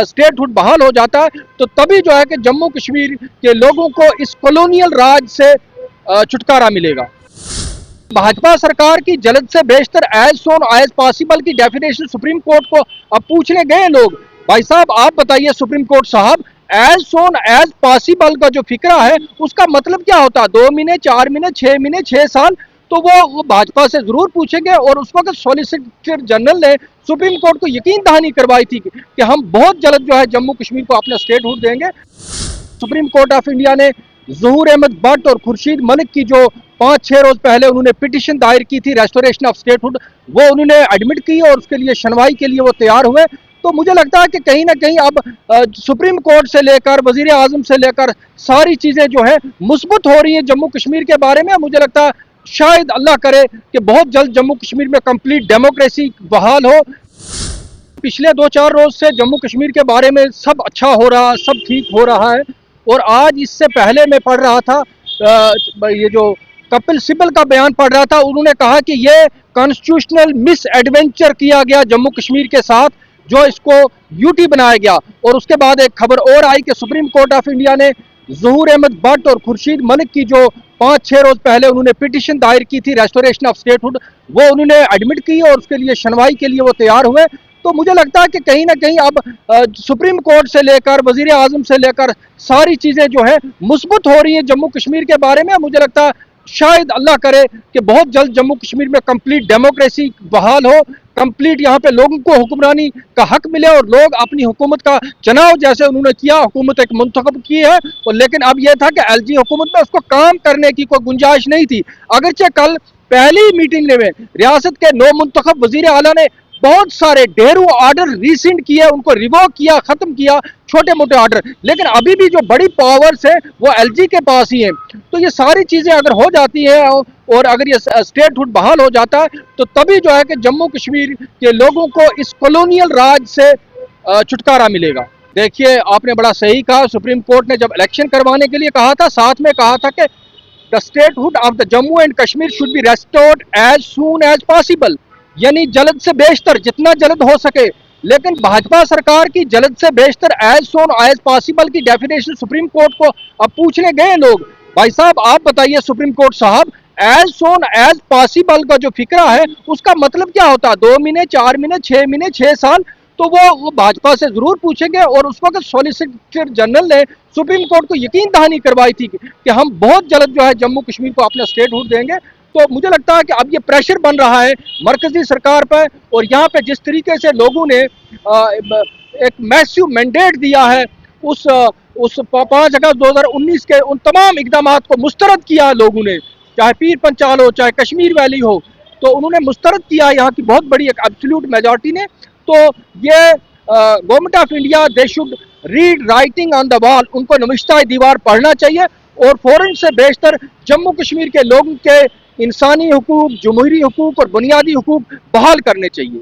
Statehood बहाल हो जाता है तो तभी जो है कि जम्मू कश्मीर के लोगों को इस कॉलोनियल राज से छुटकारा मिलेगा। भाजपा सरकार की जल्द से बेशतर एज सोन एज पॉसिबल की डेफिनेशन सुप्रीम कोर्ट को अब पूछने गए लोग। भाई साहब आप बताइए सुप्रीम कोर्ट साहब, एज सोन एज पॉसिबल का जो फिक्रा है उसका मतलब क्या होता है? 2 महीने, 4 महीने, 6 महीने, 6 साल? तो वो भाजपा से जरूर पूछेंगे। और उस वक्त सॉलिसिटर जनरल ने सुप्रीम कोर्ट को यकीन दहानी करवाई थी कि हम बहुत जल्द जो है जम्मू कश्मीर को अपना स्टेटहुड देंगे। सुप्रीम कोर्ट ऑफ इंडिया ने ज़हूर अहमद भट्ट और खुर्शीद मलिक की जो 5-6 रोज पहले उन्होंने पिटिशन दायर की थी रेस्टोरेशन ऑफ स्टेटहुड, वो उन्होंने एडमिट की और उसके लिए सुनवाई के लिए वो तैयार हुए। तो मुझे लगता है कि कहीं ना कहीं अब सुप्रीम कोर्ट से लेकर वजीर आजम से लेकर सारी चीजें जो है मुस्बत हो रही है जम्मू कश्मीर के बारे में। मुझे लगता है शायद अल्लाह करे कि बहुत जल्द जम्मू कश्मीर में कंप्लीट डेमोक्रेसी बहाल हो। पिछले 2-4 रोज से जम्मू कश्मीर के बारे में सब अच्छा हो रहा, सब ठीक हो रहा है। और आज इससे पहले मैं पढ़ रहा था ये जो कपिल सिब्बल का बयान पढ़ रहा था, उन्होंने कहा कि ये कॉन्स्टिट्यूशनल मिस एडवेंचर किया गया जम्मू कश्मीर के साथ, जो इसको यूटी बनाया गया। और उसके बाद एक खबर और आई कि सुप्रीम कोर्ट ऑफ इंडिया ने ज़हूर अहमद भट्ट और खुर्शीद मलिक की जो 5-6 रोज पहले उन्होंने पिटिशन दायर की थी रेस्टोरेशन ऑफ स्टेटहुड, वो उन्होंने एडमिट की और उसके लिए सुनवाई के लिए वो तैयार हुए। तो मुझे लगता है कि कहीं ना कहीं अब सुप्रीम कोर्ट से लेकर वजीर आजम से लेकर सारी चीजें जो है मुस्बत हो रही है जम्मू कश्मीर के बारे में। मुझे लगता है शायद अल्लाह करे कि बहुत जल्द जम्मू कश्मीर में कंप्लीट डेमोक्रेसी बहाल हो, कंप्लीट यहाँ पे लोगों को हुक्मरानी का हक मिले और लोग अपनी हुकूमत का चुनाव जैसे उन्होंने किया, हुकूमत एक मुंतखब की है। और लेकिन अब यह था कि एलजी हुकूमत में उसको काम करने की कोई गुंजाइश नहीं थी। अगरचे कल पहली मीटिंग में रियासत के नौ मुंतखब वजीर आला ने बहुत सारे ढेरों ऑर्डर रिसेंड किए, उनको रिवोक किया, खत्म किया, छोटे मोटे ऑर्डर। लेकिन अभी भी जो बड़ी पावर्स है वो एलजी के पास ही है। तो ये सारी चीजें अगर हो जाती है और अगर ये स्टेटहुड बहाल हो जाता है तो तभी जो है कि जम्मू कश्मीर के लोगों को इस कॉलोनियल राज से छुटकारा मिलेगा। देखिए आपने बड़ा सही कहा, सुप्रीम कोर्ट ने जब इलेक्शन करवाने के लिए कहा था, साथ में कहा था कि the statehood of the Jammu and Kashmir should be restored as soon as possible, यानी जल्द से बेशतर, जितना जल्द हो सके। लेकिन भाजपा सरकार की जल्द से बेशतर एज सोन एज पॉसिबल की डेफिनेशन सुप्रीम कोर्ट को अब पूछने गए लोग। भाई साहब आप बताइए सुप्रीम कोर्ट साहब, एज सोन एज पॉसिबल का जो फिक्रा है उसका मतलब क्या होता है? 2 महीने, 4 महीने, 6 महीने, 6 साल? तो वो भाजपा से जरूर पूछेंगे। और उस वक्त सॉलिसिटर जनरल ने सुप्रीम कोर्ट को यकीन दहानी करवाई थी कि हम बहुत जल्द जो है जम्मू कश्मीर को अपना स्टेटहुड देंगे। तो मुझे लगता है कि अब ये प्रेशर बन रहा है मरकजी सरकार पर। और यहाँ पे जिस तरीके से लोगों ने एक मैसिव मैंडेट दिया है उस 5 अगस्त 2019 के उन तमाम इकदाम को मुस्तरद किया लोगों ने, चाहे पीर पंचाल हो, चाहे कश्मीर वैली हो, तो उन्होंने मुस्तरद किया यहाँ की बहुत बड़ी एक एब्सोल्यूट मेजॉरिटी ने। तो ये government of India they should read writing on the wall, उनको नविश्ता दीवार पढ़ना चाहिए और फौरन से बेशतर जम्मू कश्मीर के लोगों के इंसानी हुकूक, जमहूरी हुकूक और बुनियादी हुकूक बहाल करने चाहिए।